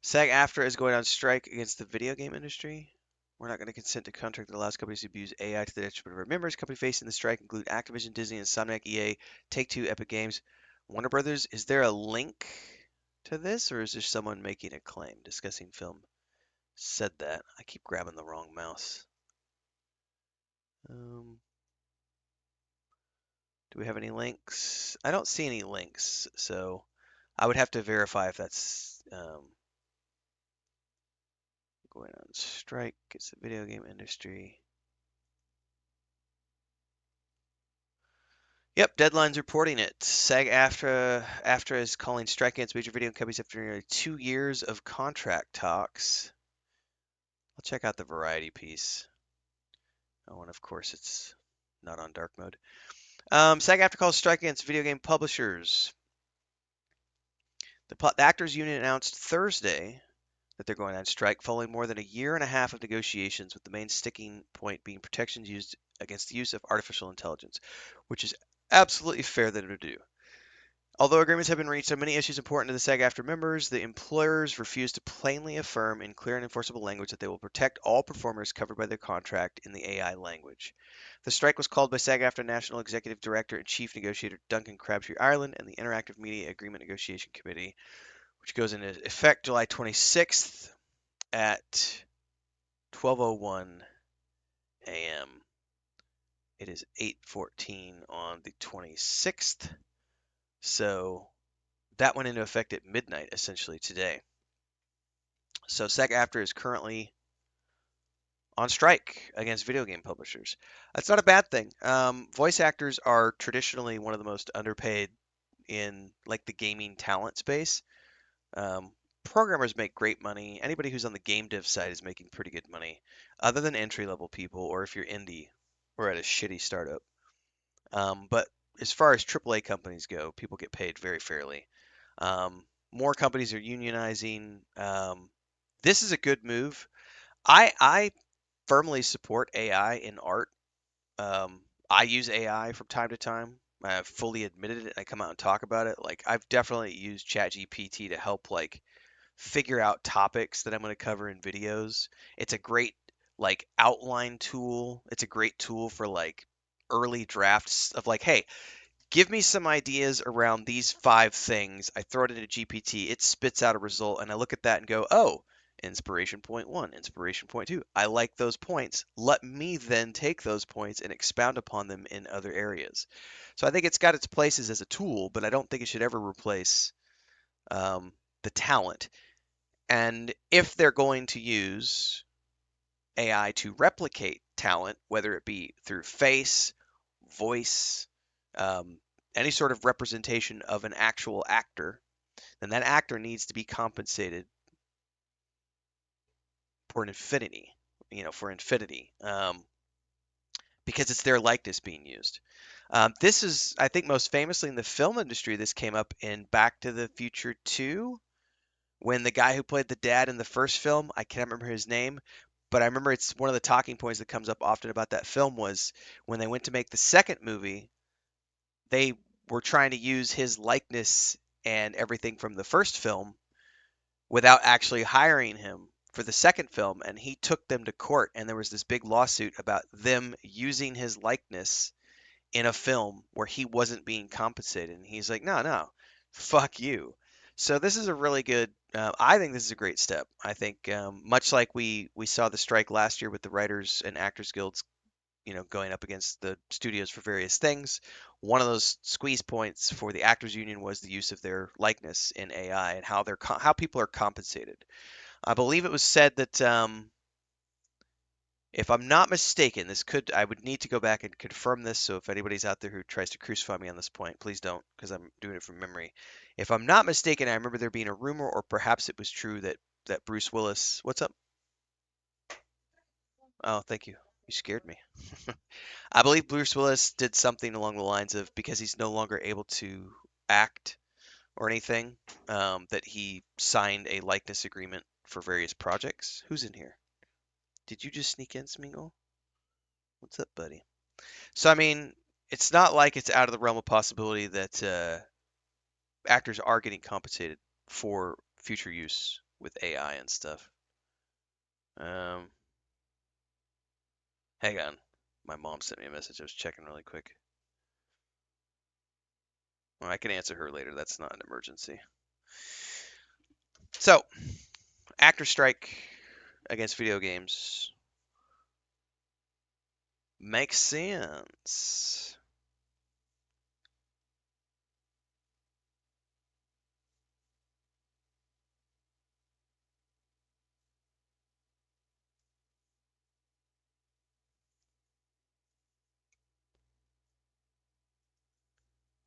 SAG-AFTRA is going on strike against the video game industry. We're not going to consent to contract that allows companies to abuse AI to the detriment of our members. Companies facing the strike include Activision, Disney, Insomniac, EA, Take-Two, Epic Games, Warner Brothers. Is there a link to this, or is there someone making a claim? Discussing film said that. I keep grabbing the wrong mouse. Do we have any links? I don't see any links, so I would have to verify if that's going on strike. It's the video game industry. Yep, Deadline's reporting it. SAG-AFTRA is calling strike against major video companies after nearly 2 years of contract talks. I'll check out the Variety piece. Oh, and of course it's not on dark mode. SAG-AFTRA calls strike against video game publishers. The Actors Union announced Thursday that they're going on strike following more than a year and a half of negotiations, with the main sticking point being protections used against the use of artificial intelligence, which is absolutely fair that to do. Although agreements have been reached on many issues important to the SAG-AFTRA members, the employers refuse to plainly affirm in clear and enforceable language that they will protect all performers covered by their contract in the AI language. The strike was called by SAG-AFTRA National Executive Director and Chief Negotiator Duncan Crabtree Ireland and the Interactive Media Agreement Negotiation Committee, which goes into effect July 26th at 12:01 a.m. It is 8:14 on the 26th, so that went into effect at midnight essentially today. So SAG-AFTRA is currently on strike against video game publishers. That's not a bad thing. Voice actors are traditionally one of the most underpaid in like the gaming talent space. Programmers make great money. Anybody who's on the game dev side is making pretty good money, other than entry level people or if you're indie or at a shitty startup. But as far as AAA companies go, people get paid very fairly. More companies are unionizing. This is a good move. I firmly support AI in art. I use AI from time to time. I've fully admitted it. And I come out and talk about it. Like I've definitely used ChatGPT to help like figure out topics that I'm going to cover in videos. It's a great like outline tool. It's a great tool for like early drafts of like, hey, give me some ideas around these 5 things. I throw it into GPT, it spits out a result, and I look at that and go, oh, inspiration point 1, inspiration point 2. I like those points. Let me then take those points and expound upon them in other areas. So I think it's got its places as a tool, but I don't think it should ever replace the talent. And if they're going to use AI to replicate talent, whether it be through face, voice, um, any sort of representation of an actual actor, then that actor needs to be compensated for infinity, because it's their likeness being used. This is, I think, most famously in the film industry. This came up in Back to the Future 2, when the guy who played the dad in the first film, I can't remember his name, but I remember it's one of the talking points that comes up often about that film was when they went to make the second movie, they were trying to use his likeness and everything from the first film without actually hiring him for the second film, and he took them to court, and there was this big lawsuit about them using his likeness in a film where he wasn't being compensated, and he's like, no, no, fuck you. So this is a really good, I think this is a great step. I think much like we saw the strike last year with the writers and actors guilds, going up against the studios for various things. One of those squeeze points for the actors union was the use of their likeness in AI and how people are compensated. I believe it was said that if I'm not mistaken, I would need to go back and confirm this. So if anybody's out there who tries to crucify me on this point, please don't, because I'm doing it from memory. If I'm not mistaken, I remember there being a rumor, or perhaps it was true that Bruce Willis. What's up? Oh, thank you. You scared me. I believe Bruce Willis did something along the lines of, because he's no longer able to act or anything, that he signed a likeness agreement for various projects. Who's in here? Did you just sneak in, Smeagol? What's up, buddy? So, I mean, it's not like it's out of the realm of possibility that actors are getting compensated for future use with AI and stuff. Um, Hang on. My mom sent me a message. I was checking really quick. Well, I can answer her later. That's not an emergency. So, actor strike against video games makes sense.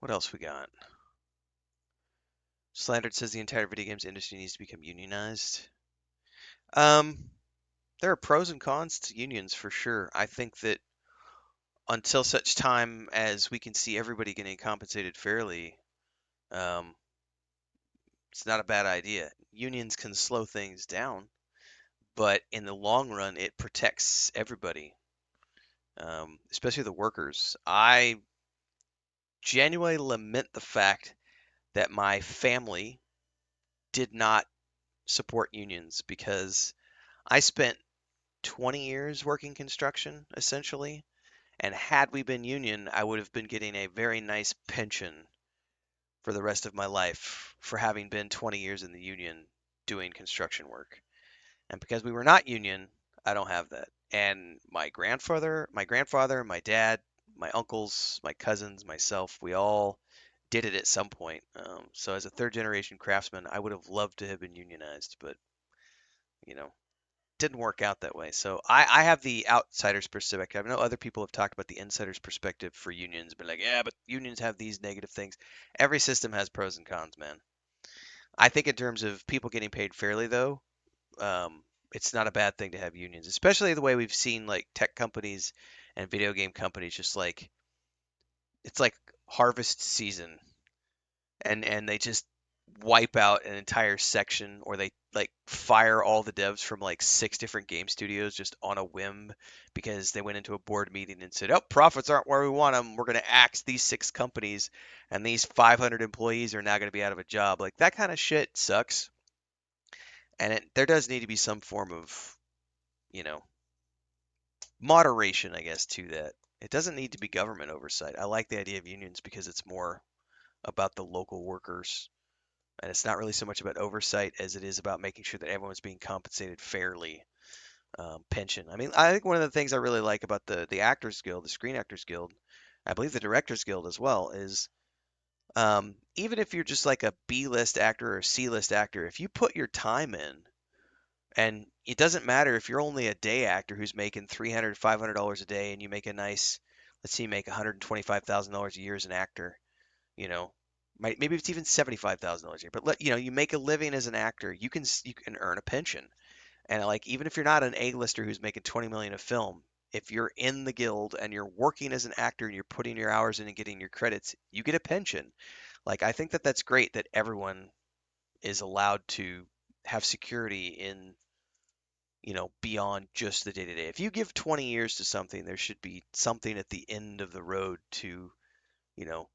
What else we got? Slandered says the entire video games industry needs to become unionized. Um, there are pros and cons to unions for sure. I think that until such time as we can see everybody getting compensated fairly, um, it's not a bad idea. Unions can slow things down, but in the long run, it protects everybody, especially the workers. I genuinely lament the fact that my family did not support unions because I spent 20 years working construction essentially. And had we been union, I would have been getting a very nice pension for the rest of my life for having been 20 years in the union doing construction work. And because we were not union, I don't have that. And my grandfather, my dad, my uncles, my cousins, myself, we all did it at some point. So as a third generation craftsman, I would have loved to have been unionized, but you know, didn't work out that way. So I have the outsider's perspective. I know other people have talked about the insider's perspective for unions, but like, yeah, but unions have these negative things. Every system has pros and cons, man. I think in terms of people getting paid fairly, though, it's not a bad thing to have unions, especially the way we've seen like tech companies and video game companies just like it's like harvest season and they just wipe out an entire section or they like fire all the devs from like six different game studios just on a whim because they went into a board meeting and said, "Oh, profits aren't where we want them. We're going to axe these six companies and these 500 employees are now going to be out of a job." Like that kind of shit sucks. And there does need to be some form of, you know, moderation, I guess, to that. It doesn't need to be government oversight. I like the idea of unions because it's more about the local workers. And it's not really so much about oversight as it is about making sure that everyone's being compensated fairly. Pension. I mean, I think one of the things I really like about the Actors Guild, the Screen Actors Guild, I believe the Directors Guild as well, is even if you're just like a B-list actor or a C-list actor, if you put your time in, and it doesn't matter if you're only a day actor who's making $300, $500 a day, and you make a nice, let's see, you make $125,000 a year as an actor, you know, maybe it's even $75,000 a year, but you make a living as an actor, you can earn a pension. And like even if you're not an A-lister who's making 20 million a film, if you're in the guild and you're working as an actor and you're putting your hours in and getting your credits, you get a pension. Like I think that that's great that everyone is allowed to have security in, beyond just the day-to-day. If you give 20 years to something, there should be something at the end of the road to, you know,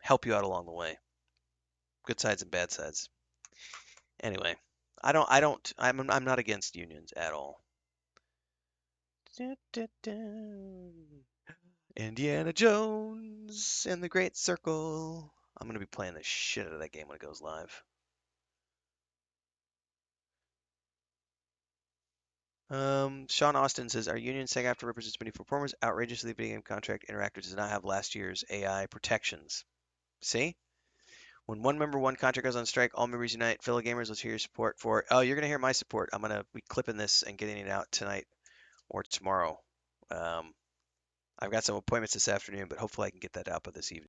help you out along the way. Good sides and bad sides. Anyway, I'm not against unions at all. Indiana Jones and the Great Circle. I'm gonna be playing the shit out of that game when it goes live. Sean Austin says, our union SAG-AFTRA represents many performers. Outrageously, video game contract Interactive does not have last year's AI protections. See? When one member, one contract goes on strike, all members unite. Fellow gamers, let's hear your support for it. Oh, you're gonna hear my support. I'm gonna be clipping this and getting it out tonight or tomorrow. I've got some appointments this afternoon, but hopefully I can get that out by this evening.